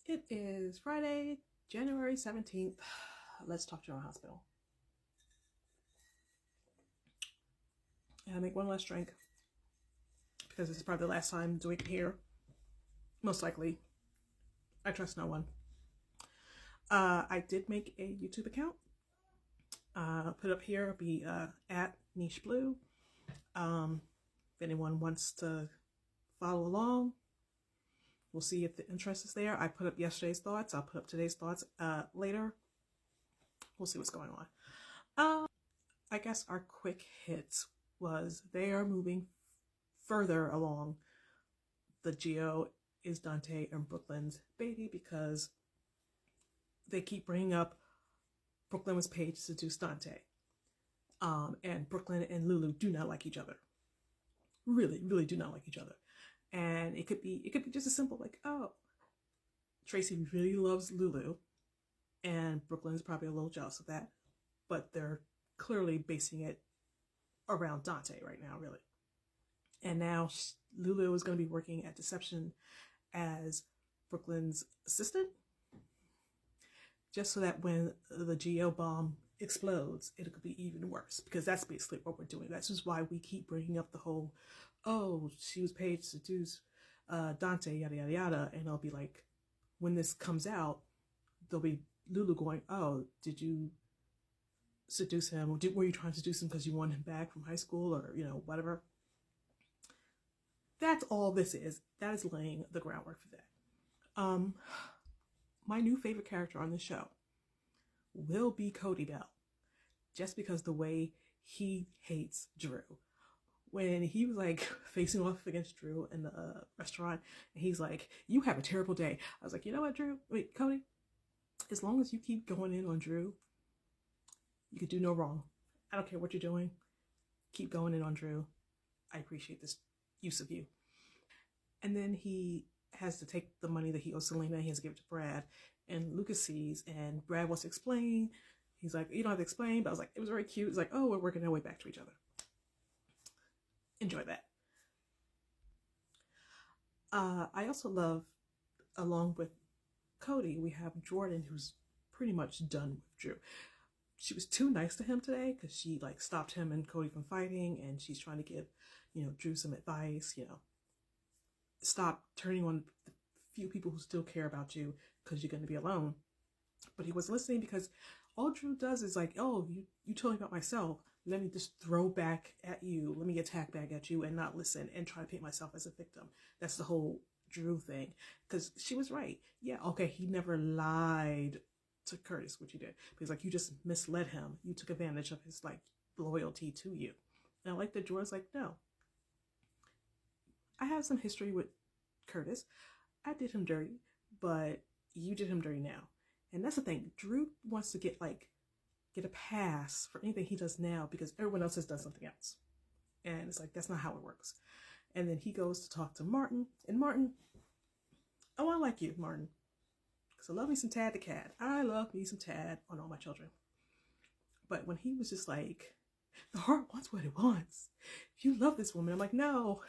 It is Friday, January 17th. Let's talk General Hospital. And I make one last drink because this is probably the last time doing it here. Most likely. I trust no one. I did make a YouTube account. Put up here, it'll be at Niche Blue. If anyone wants to follow along, we'll see if the interest is there. I put up yesterday's thoughts. I'll put up today's thoughts later. We'll see what's going on. I guess our quick hits was they are moving further along. The Geo is Dante and Brooklyn's baby because they keep bringing up Brooklyn was paid to seduce Dante. And Brooklyn and Lulu do not like each other. Really, really do not like each other. And it could be just as simple like, oh, Tracy really loves Lulu, and Brooklyn's probably a little jealous of that, but they're clearly basing it around Dante right now, really. And now Lulu is going to be working at Deception as Brooklyn's assistant, just so that when the Geo bomb explodes, it could be even worse, because that's basically what we're doing. That's just why we keep bringing up the whole, oh, she was paid to seduce Dante, yada, yada, yada. And it'll be like, when this comes out, there'll be Lulu going, oh, did you seduce him? Or were you trying to seduce him because you wanted him back from high school, or, whatever? That's all this is. That is laying the groundwork for that. My new favorite character on the show will be Cody Bell, just because the way he hates Drew. When he was like facing off against Drew in the restaurant, and he's like, you have a terrible day. I was like, you know what, Cody? As long as you keep going in on Drew, you could do no wrong. I don't care what you're doing. Keep going in on Drew. I appreciate this use of you. And then he has to take the money that he owes Selena. He has to give it to Brad. And Lucas sees, and Brad wants to explain. He's like, you don't have to explain. But I was like, it was very cute. It's like, oh, we're working our way back to each other. Enjoy that. I also love, along with Cody, we have Jordan, who's pretty much done with Drew. She was too nice to him today because she like stopped him and Cody from fighting, and she's trying to give, Drew some advice, stop turning on the few people who still care about you because you're going to be alone. But he was listening because all Drew does is like, oh, you told me about myself. Let me just throw back at you. Let me attack back at you and not listen and try to paint myself as a victim. That's the whole Drew thing. Because she was right. Yeah, okay, he never lied to Curtis, which he did. But he's like, you just misled him. You took advantage of his like loyalty to you. And I like that Jordan's like, no. I have some history with Curtis. I did him dirty, but you did him dirty now. And that's the thing. Drew wants to get a pass for anything he does now because everyone else has done something else. And it's like, that's not how it works. And then he goes to talk to Martin. And Martin, oh, I like you, Martin. Because I love me some Tad the cat. I love me some Tad on all my children. But when he was just like, the heart wants what it wants. If you love this woman, I'm like, no.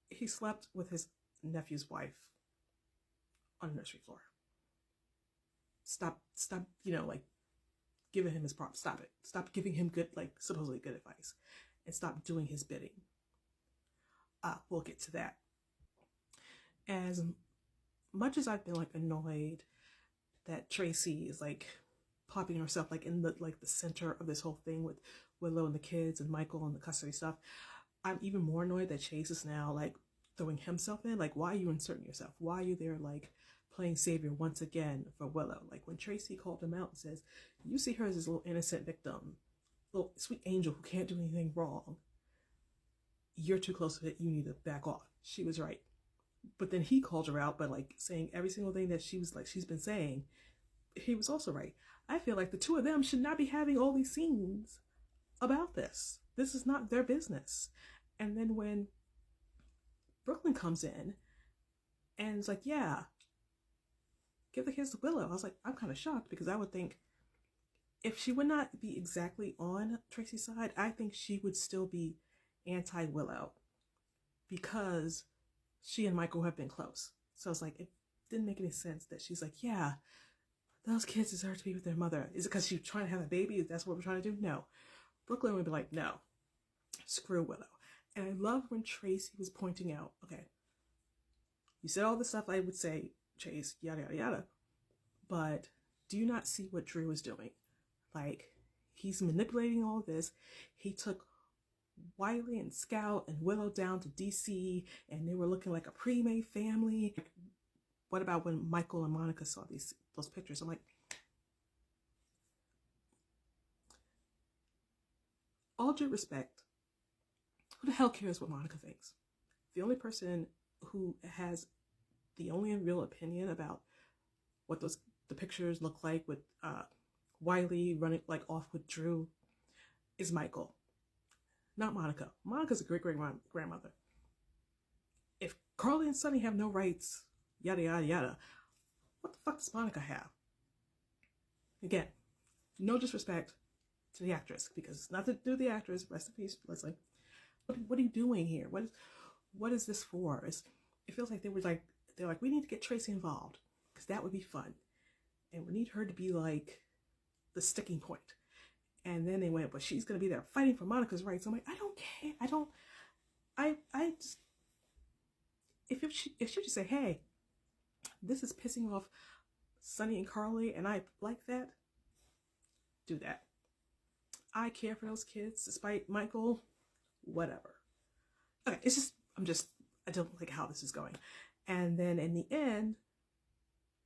He slept with his nephew's wife on the nursery floor. Stop, giving him his props. Stop it. Stop giving him good, supposedly good advice. And stop doing his bidding. We'll get to that. As much as I've been, annoyed that Tracy is, popping herself, in the center of this whole thing with Willow and the kids and Michael and the custody stuff, I'm even more annoyed that Chase is now, throwing himself in. Why are you inserting yourself? Why are you there, playing savior once again for Willow? When Tracy called him out and says, you see her as this little innocent victim, little sweet angel who can't do anything wrong. You're too close to it. You need to back off. She was right. But then he called her out by saying every single thing that she's been saying. He was also right. I feel like the two of them should not be having all these scenes about this. This is not their business. And then when Brooklyn comes in and it's like, yeah, give the kids to Willow. I was like, I'm kind of shocked because I would think if she would not be exactly on Tracy's side, I think she would still be anti-Willow because she and Michael have been close. So it's like, if didn't make any sense that she's like, yeah, those kids deserve to be with their mother. Is it because she's trying to have a baby? That's what we're trying to do? No. Brooklyn would be like, no, screw Willow. And I love when Tracy was pointing out, okay, you said all the stuff I would say, Chase, yada, yada, yada. But do you not see what Drew is doing? Like, he's manipulating all this. He took Wiley and Scout and Willow down to DC, and they were looking like a pre-made family. What about when Michael and Monica saw those pictures? I'm like, all due respect, who the hell cares what Monica thinks? The only person who has the only real opinion about what the pictures look like with Wiley running like off with Drew is Michael, not Monica. Monica's a great grandmother. If Carly and Sonny have no rights, yada yada yada, what the fuck does Monica have? Again, no disrespect to the actress, because it's nothing to do with the actress. Rest in peace, Leslie. What are you doing here? What is this for? It feels like they're like, we need to get Tracy involved because that would be fun, and we need her to be like the sticking point. And then they went, but she's gonna be there fighting for Monica's rights. I'm like, I don't care. I just, if she just say, hey, this is pissing off Sonny and Carly, and I like that, do that. I care for those kids, despite Michael, whatever. Okay, I don't like how this is going. And then in the end,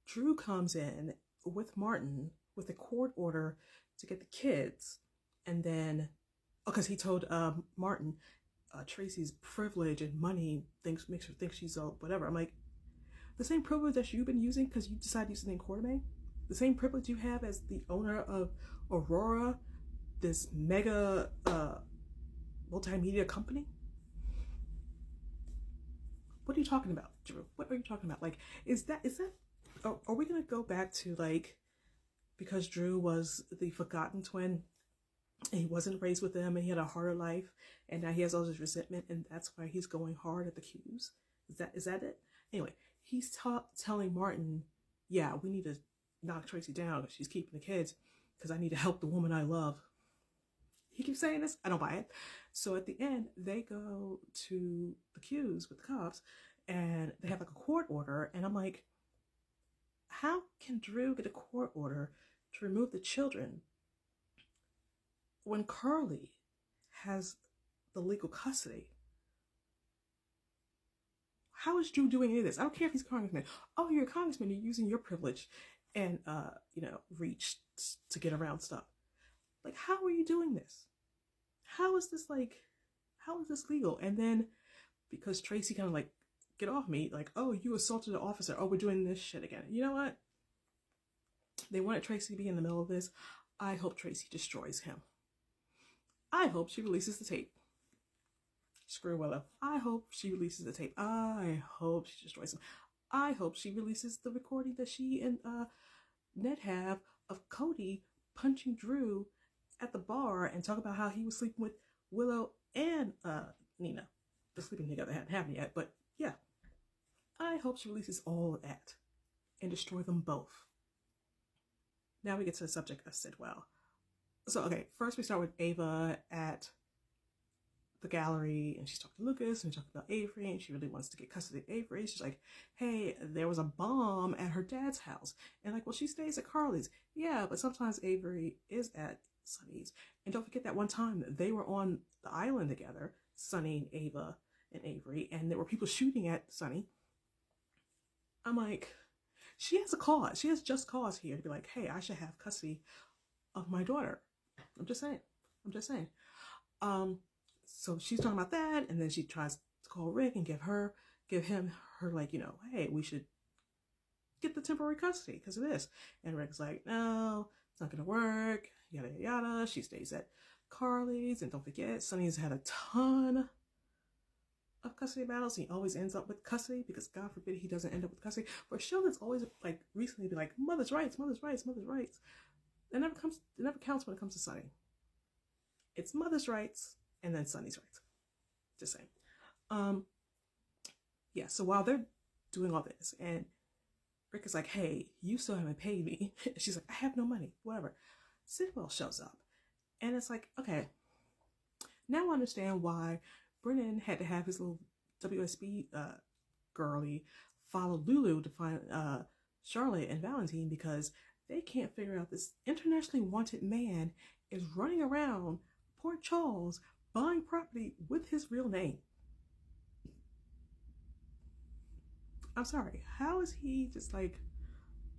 Drew comes in with Martin with a court order to get the kids. And then, because he told Martin, Tracy's privilege and money makes her think she's whatever. I'm like, the same privilege that you've been using because you decided to use the name Quartermain, the same privilege you have as the owner of Aurora, this mega multimedia company. What are you talking about, Drew? What are you talking about? Like, is that are we gonna go back to like, because Drew was the forgotten twin and he wasn't raised with them and he had a harder life and now he has all this resentment and that's why he's going hard at the Qs? Is that it? Anyway, he's telling Martin, yeah, we need to knock Tracy down because she's keeping the kids because I need to help the woman I love. He keeps saying this. I don't buy it. So at the end, they go to the Qs with the cops and they have like a court order. And I'm like, how can Drew get a court order to remove the children when Carly has the legal custody? How is Drew doing any of this? I don't care if he's a congressman. Oh, you're a congressman. You're using your privilege and, reach to get around stuff. Like, how are you doing this? How is this legal? And then, because Tracy kind of like, get off me, like, oh, you assaulted an officer. Oh, we're doing this shit again. You know what? They wanted Tracy to be in the middle of this. I hope Tracy destroys him. I hope she releases the tape. Screw Willow. I hope she releases the tape. I hope she destroys him. I hope she releases the recording that she and Ned have of Cody punching Drew at the bar and talk about how he was sleeping with Willow and Nina. The sleeping together hadn't happened yet, but yeah. I hope she releases all of that and destroy them both. Now we get to the subject of Sidwell. So, okay, first we start with Ava at the gallery and she's talking to Lucas and talking about Avery and she really wants to get custody of Avery. She's like, hey, there was a bomb at her dad's house. And like, well, she stays at Carly's. Yeah, but sometimes Avery is at Sonny's. And don't forget that one time they were on the island together, Sonny and Ava and Avery, and there were people shooting at Sonny. I'm like, she has a cause. She has just cause here to be like, hey, I should have custody of my daughter. I'm just saying. So she's talking about that, and then she tries to call Rick and give him her like, hey, we should get the temporary custody because of this. And Rick's like, no, it's not gonna work, yada yada yada. She stays at Carly's, and don't forget, Sonny's had a ton of custody battles. He always ends up with custody because God forbid he doesn't end up with custody. For a show that's always like recently be like mother's rights, mother's rights, mother's rights. It never counts when it comes to Sonny. It's mother's rights and then Sonny's rights. Just saying. Yeah, so while they're doing all this and Rick is like, hey, you still haven't paid me. She's like, I have no money, whatever. Sidwell shows up. And it's like, okay, now I understand why Brennan had to have his little WSB girly follow Lulu to find Charlotte and Valentine, because they can't figure out this internationally wanted man is running around Port Charles buying property with his real name. I'm sorry, how is he just like,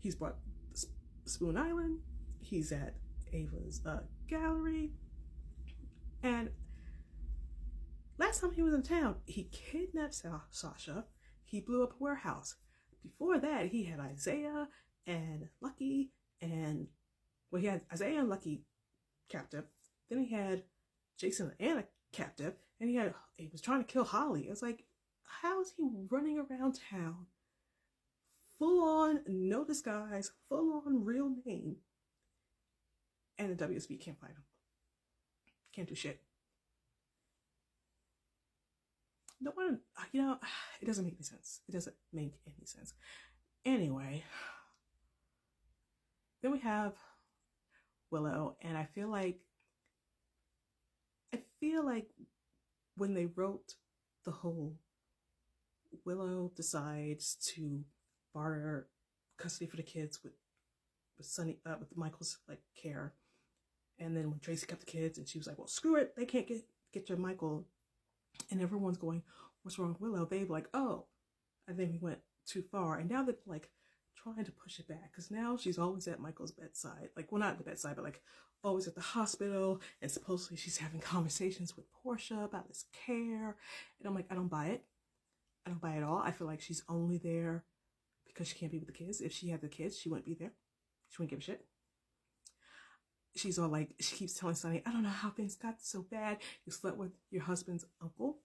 he's bought Spoon Island, he's at Ava's gallery, and last time he was in town, he kidnapped Sasha, he blew up a warehouse. Before that, he had Isaiah and Lucky, and well, he had Isaiah and Lucky captive, then he had Jason and Anna captive, and he was trying to kill Holly. It's like, how is he running around town full on, no disguise, full on real name, and the WSB can't find him, can't do shit? No one, it doesn't make any sense. It doesn't make any sense. Anyway, then we have Willow, and I feel like when they wrote the whole Willow decides to barter custody for the kids with Sunny, with Michael's like care, and then when Tracy got the kids and she was like, well, screw it, they can't get your Michael, and everyone's going, what's wrong with Willow? They're like, oh, I think we went too far, and now they're like trying to push it back, because now she's always at Michael's bedside, like, well, not at the bedside, but like always at the hospital, and supposedly she's having conversations with Portia about his care, and I'm like, I don't buy it. I don't buy it at all. I feel like she's only there because she can't be with the kids. If she had the kids, she wouldn't be there. She wouldn't give a shit. She's all like, she keeps telling Sonny, I don't know how things got so bad. You slept with your husband's uncle.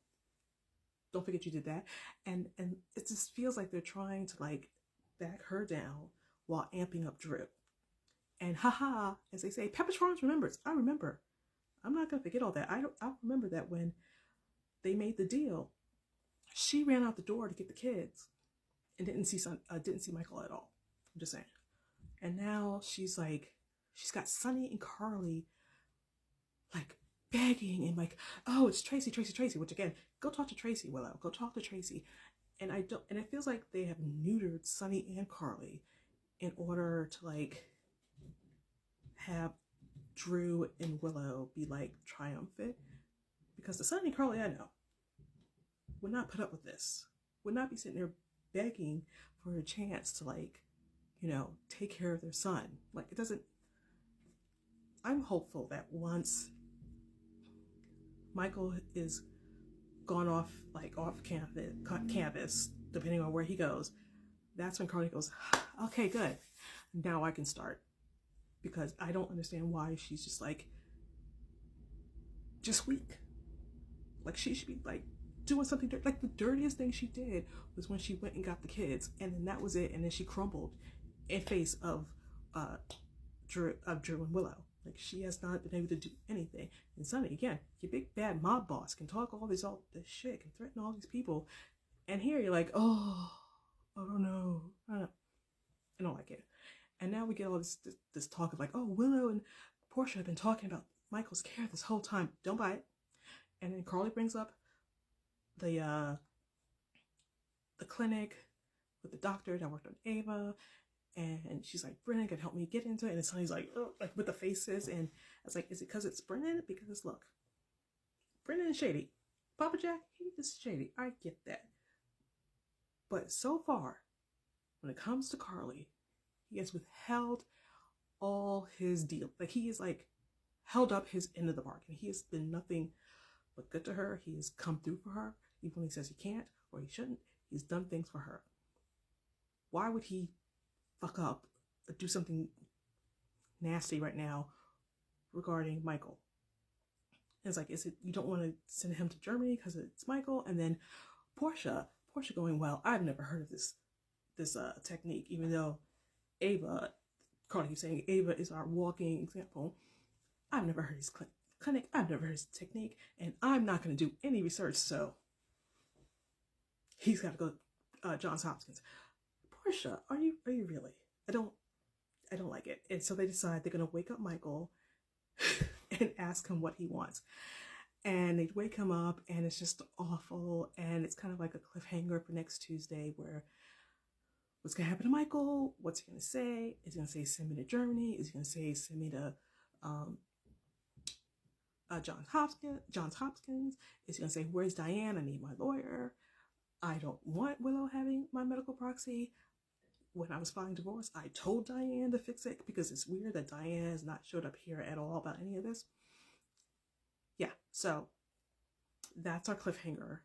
Don't forget you did that. And it just feels like they're trying to like back her down while amping up Drew. And haha, as they say, Peppertrons remembers. I remember. I'm not gonna forget all that. I remember that when they made the deal, she ran out the door to get the kids and didn't see Michael at all. I'm just saying. And now she's like, she's got Sonny and Carly like begging and like, oh, it's Tracy, which again, go talk to Tracy, Willow. Go talk to Tracy. And it feels like they have neutered Sonny and Carly in order to like have Drew and Willow be like triumphant. Because the Sonny and Carly I know would not put up with this. Would not be sitting there begging for a chance to like, take care of their son. Like, it doesn't. I'm hopeful that once Michael is gone off campus, depending on where he goes, that's when Carly goes, okay, good. Now I can start. Because I don't understand why she's just like, just weak. Like, she should be like doing something dirty. Like, the dirtiest thing she did was when she went and got the kids, and then that was it. And then she crumbled in face of Drew and Willow. Like, she has not been able to do anything. And Sonny, again, your big bad mob boss can talk all this shit, can threaten all these people, and here you're like, oh, I don't know. I don't like it. And now we get all this talk of like, oh, Willow and Portia have been talking about Michael's care this whole time. Don't buy it. And then Carly brings up the clinic with the doctor that worked on Ava, and she's like, Brennan can help me get into it. And Sonny's like, oh, like with the faces, and I was like, is it because it's Brennan? Because look, Brennan is shady. Papa Jack, he is shady. I get that. But so far, when it comes to Carly, he has withheld all his deal. Like, he is like held up his end of the bargain. He has been nothing but good to her. He has come through for her, even when he says he can't or he shouldn't. He's done things for her. Why would he fuck up or do something nasty right now regarding Michael? And it's like, is it you don't want to send him to Germany because it's Michael? And then Portia going, well, I've never heard of this technique, even though Carly keeps saying Ava is our walking example. I've never heard his clinic. I've never heard his technique, and I'm not going to do any research. So he's got to go Johns Hopkins. Portia, are you really? I don't like it. And so they decide they're gonna wake up Michael and ask him what he wants. And they wake him up and it's just awful. And it's kind of like a cliffhanger for next Tuesday where what's gonna happen to Michael? What's he gonna say? Is he gonna say send me to Germany? Is he gonna say send me to Johns Hopkins? Is he gonna say where's Diane? I need my lawyer. I don't want Willow having my medical proxy. When I was filing divorce, I told Diane to fix it because it's weird that Diane has not showed up here at all about any of this. Yeah, so that's our cliffhanger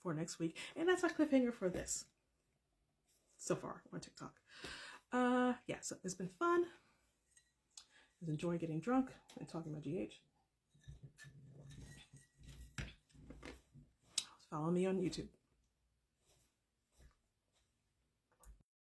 for next week. And that's our cliffhanger for this so far on TikTok. Yeah, so it's been fun. I enjoy getting drunk and talking about GH. Follow me on YouTube.